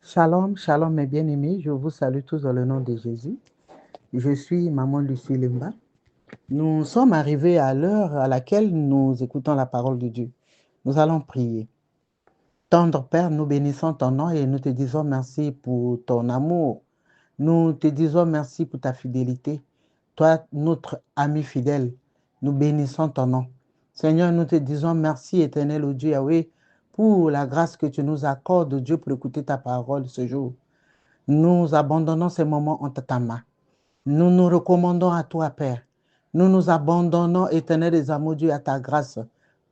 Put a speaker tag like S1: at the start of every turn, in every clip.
S1: Shalom, shalom mes bien-aimés, je vous salue tous dans le nom de Jésus. Je suis Maman Lucie Lemba. Nous sommes arrivés à l'heure à laquelle nous écoutons la parole de Dieu. Nous allons prier. Tendre Père, nous bénissons ton nom et nous te disons merci pour ton amour. Nous te disons merci pour ta fidélité. Toi, notre ami fidèle, nous bénissons ton nom. Seigneur, nous te disons merci, éternel au Dieu Yahweh, pour la grâce que tu nous accordes, Dieu, pour écouter ta parole ce jour. Nous abandonnons ces moments entre ta main. Nous nous recommandons à toi, Père. Nous nous abandonnons, éternel des amours, Dieu, à ta grâce.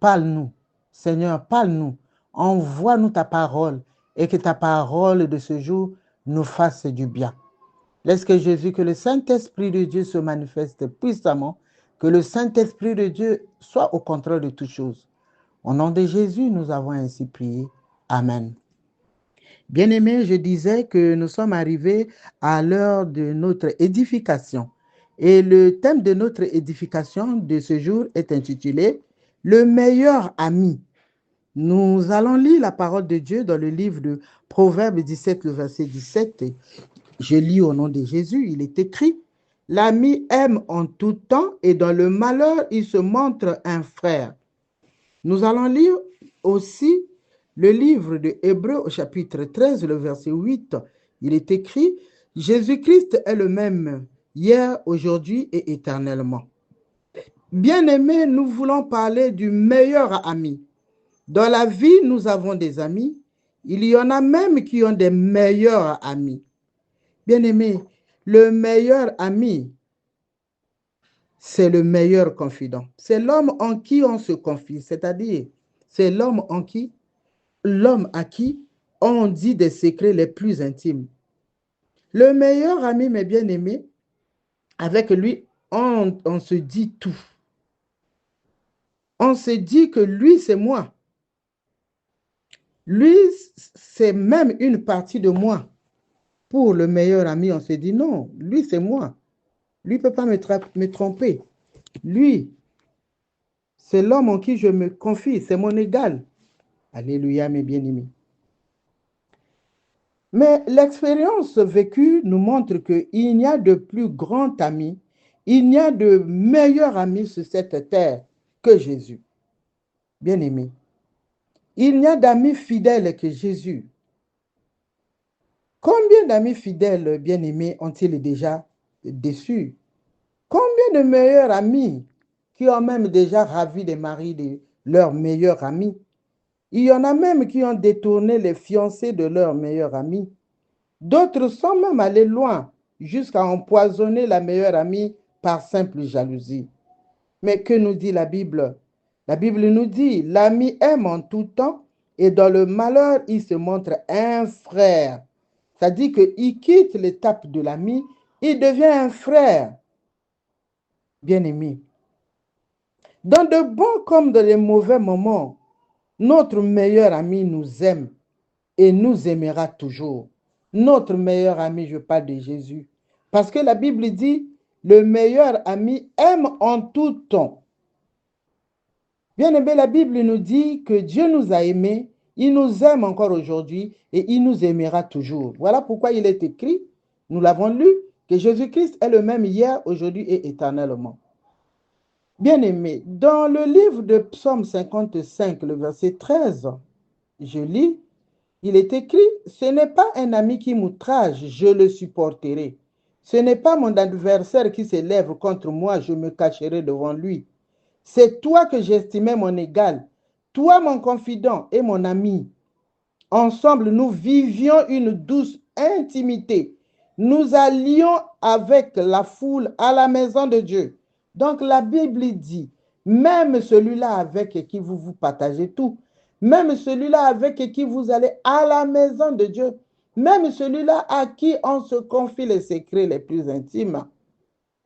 S1: Parle-nous, Seigneur, parle-nous. Envoie-nous ta parole et que ta parole de ce jour nous fasse du bien. Laisse que Jésus, que le Saint-Esprit de Dieu se manifeste puissamment, que le Saint-Esprit de Dieu soit au contrôle de toutes choses. Au nom de Jésus, nous avons ainsi prié. Amen. Bien-aimés, je disais que nous sommes arrivés à l'heure de notre édification. Et le thème de notre édification de ce jour est intitulé « Le meilleur ami ». Nous allons lire la parole de Dieu dans le livre de Proverbes 17, le verset 17. Je lis au nom de Jésus, il est écrit « L'ami aime en tout temps et dans le malheur, il se montre un frère ». Nous allons lire aussi le livre de Hébreux au chapitre 13, le verset 8. Il est écrit « Jésus-Christ est le même hier, aujourd'hui et éternellement ». Bien-aimés, nous voulons parler du meilleur ami. Dans la vie, nous avons des amis. Il y en a même qui ont des meilleurs amis. Bien-aimés, le meilleur ami, c'est le meilleur confident. C'est l'homme en qui on se confie, c'est-à-dire c'est l'homme à qui on dit des secrets les plus intimes. Le meilleur ami, mes bien-aimés, avec lui, on se dit tout. On se dit que lui, c'est moi. Lui, c'est même une partie de moi. Pour le meilleur ami, on se dit non, lui, c'est moi. Lui ne peut pas me tromper. Lui, c'est l'homme en qui je me confie, c'est mon égal. Alléluia, mes bien-aimés. Mais l'expérience vécue nous montre qu'il n'y a de plus grand ami, il n'y a de meilleur ami sur cette terre que Jésus. Bien-aimé, il n'y a d'amis fidèles que Jésus. Combien d'amis fidèles, bien-aimés, ont-ils déjà déçus? Combien de meilleurs amis qui ont même déjà ravi les maris de leurs meilleurs amis? Il y en a même qui ont détourné les fiancés de leurs meilleurs amis. D'autres sont même allés loin, jusqu'à empoisonner la meilleure amie par simple jalousie. Mais que nous dit la Bible? La Bible nous dit, l'ami aime en tout temps et dans le malheur, il se montre un frère. C'est-à-dire qu'il quitte l'étape de l'ami, il devient un frère. Bien-aimé, dans de bons comme dans les mauvais moments, notre meilleur ami nous aime et nous aimera toujours. Notre meilleur ami, je parle de Jésus. Parce que la Bible dit, le meilleur ami aime en tout temps. Bien aimé, la Bible nous dit que Dieu nous a aimés, il nous aime encore aujourd'hui et il nous aimera toujours. Voilà pourquoi il est écrit, nous l'avons lu, que Jésus-Christ est le même hier, aujourd'hui et éternellement. Bien-aimé, dans le livre de Psaume 55, le verset 13, je lis, il est écrit, ce n'est pas un ami qui m'outrage, je le supporterai. Ce n'est pas mon adversaire qui s'élève contre moi, je me cacherai devant lui. C'est toi que j'estimais mon égal, toi mon confident et mon ami. Ensemble, nous vivions une douce intimité. Nous allions avec la foule à la maison de Dieu. Donc la Bible dit, même celui-là avec qui vous partagez tout, même celui-là avec qui vous allez à la maison de Dieu, même celui-là à qui on se confie les secrets les plus intimes.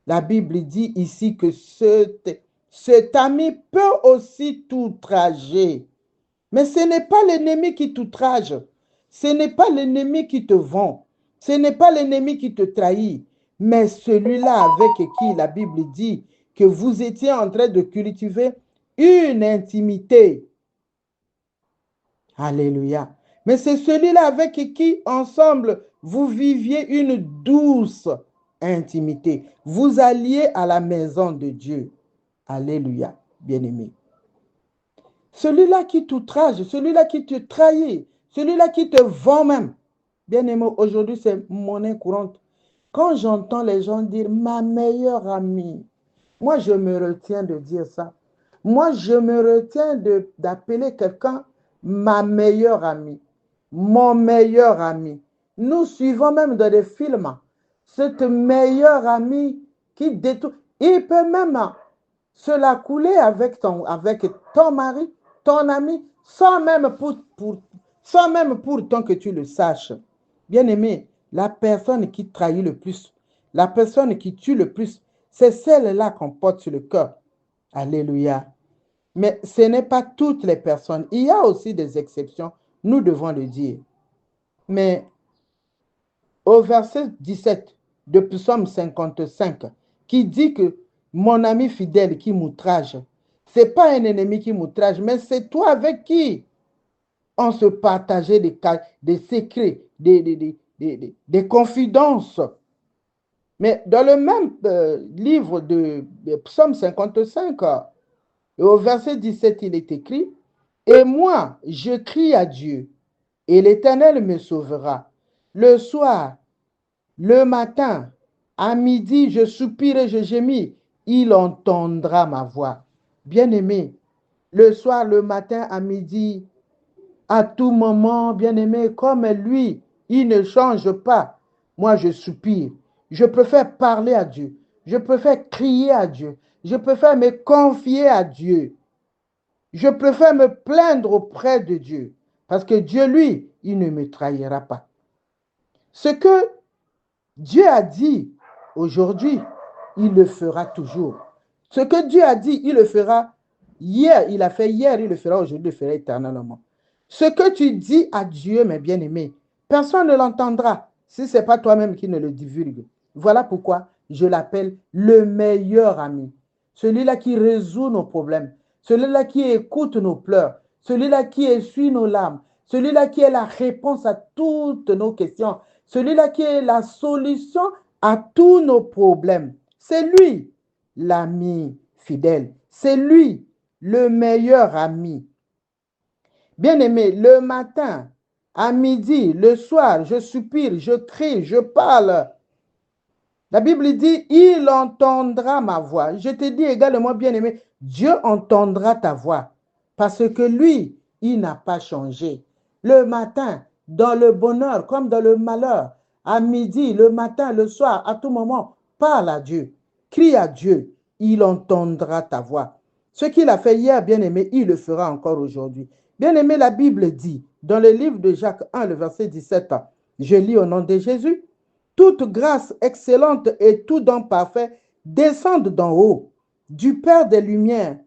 S1: La Bible dit ici que cet ami peut aussi t'outrager. Mais ce n'est pas l'ennemi qui t'outrage. Ce n'est pas l'ennemi qui te vend. Ce n'est pas l'ennemi qui te trahit. Mais celui-là avec qui la Bible dit que vous étiez en train de cultiver une intimité. Alléluia. mais c'est celui-là avec qui, ensemble, vous viviez une douce intimité. Vous alliez à la maison de Dieu. Alléluia, bien-aimé. Celui-là qui t'outrage, celui-là qui te trahit, celui-là qui te vend même. Bien-aimé, aujourd'hui, c'est monnaie courante. Quand j'entends les gens dire ma meilleure amie, moi, je me retiens de dire ça. Moi, je me retiens d'appeler quelqu'un ma meilleure amie, mon meilleur ami. Nous suivons même dans des films cette meilleure amie qui détourne. Il peut même se la couler avec ton mari, ton ami, sans même pourtant que tu le saches. Bien-aimé, la personne qui trahit le plus, la personne qui tue le plus, c'est celle-là qu'on porte sur le cœur. Alléluia. Mais ce n'est pas toutes les personnes. Il y a aussi des exceptions, nous devons le dire. Mais au verset 17 de Psaume 55, qui dit que mon ami fidèle qui m'outrage, ce n'est pas un ennemi qui m'outrage, mais c'est toi avec qui on se partageait des secrets, des confidences. Mais dans le même livre de Psaume 55, au verset 17, il est écrit, et moi, je crie à Dieu, et l'Éternel me sauvera. Le soir, le matin, à midi, je soupire et je gémis, il entendra ma voix. Bien-aimé, le soir, le matin, à midi, à tout moment, bien-aimé, comme lui, il ne change pas. Moi, je soupire. Je préfère parler à Dieu. Je préfère crier à Dieu. Je préfère me confier à Dieu. Je préfère me plaindre auprès de Dieu. Parce que Dieu, lui, il ne me trahira pas. Ce que Dieu a dit aujourd'hui, il le fera toujours. Ce que Dieu a dit, il le fera hier. Il a fait hier, il le fera aujourd'hui, il le fera éternellement. Ce que tu dis à Dieu, mes bien-aimés, personne ne l'entendra si ce n'est pas toi-même qui ne le divulgue. Voilà pourquoi je l'appelle le meilleur ami. Celui-là qui résout nos problèmes, celui-là qui écoute nos pleurs, celui-là qui essuie nos larmes, celui-là qui est la réponse à toutes nos questions, celui-là qui est la solution à tous nos problèmes. C'est lui, l'ami fidèle. C'est lui, le meilleur ami. Bien-aimé, le matin, à midi, le soir, je soupire, je crie, je parle. La Bible dit, il entendra ma voix. Je te dis également, bien-aimé, Dieu entendra ta voix. Parce que lui, il n'a pas changé. Le matin, dans le bonheur comme dans le malheur, à midi, le matin, le soir, à tout moment, parle à Dieu. Crie à Dieu, il entendra ta voix. Ce qu'il a fait hier, bien-aimé, il le fera encore aujourd'hui. Bien-aimé, la Bible dit, dans le livre de Jacques 1, le verset 17, je lis au nom de Jésus, toute grâce excellente et tout don parfait descendent d'en haut, du Père des Lumières,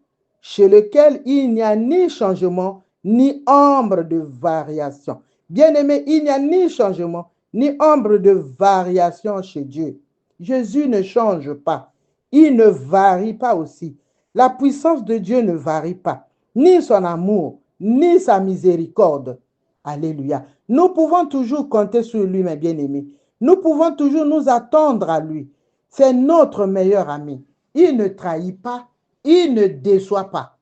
S1: chez lequel il n'y a ni changement, ni ombre de variation. Bien-aimé, il n'y a ni changement, ni ombre de variation chez Dieu. Jésus ne change pas. Il ne varie pas aussi. La puissance de Dieu ne varie pas, ni son amour, ni sa miséricorde. Alléluia. Nous pouvons toujours compter sur lui, mes bien-aimés. Nous pouvons toujours nous attendre à lui. C'est notre meilleur ami. Il ne trahit pas, il ne déçoit pas.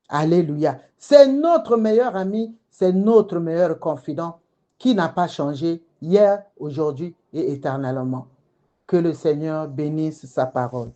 S1: Alléluia. C'est notre meilleur ami, c'est notre meilleur confident qui n'a pas changé hier, aujourd'hui et éternellement. Que le Seigneur bénisse sa parole.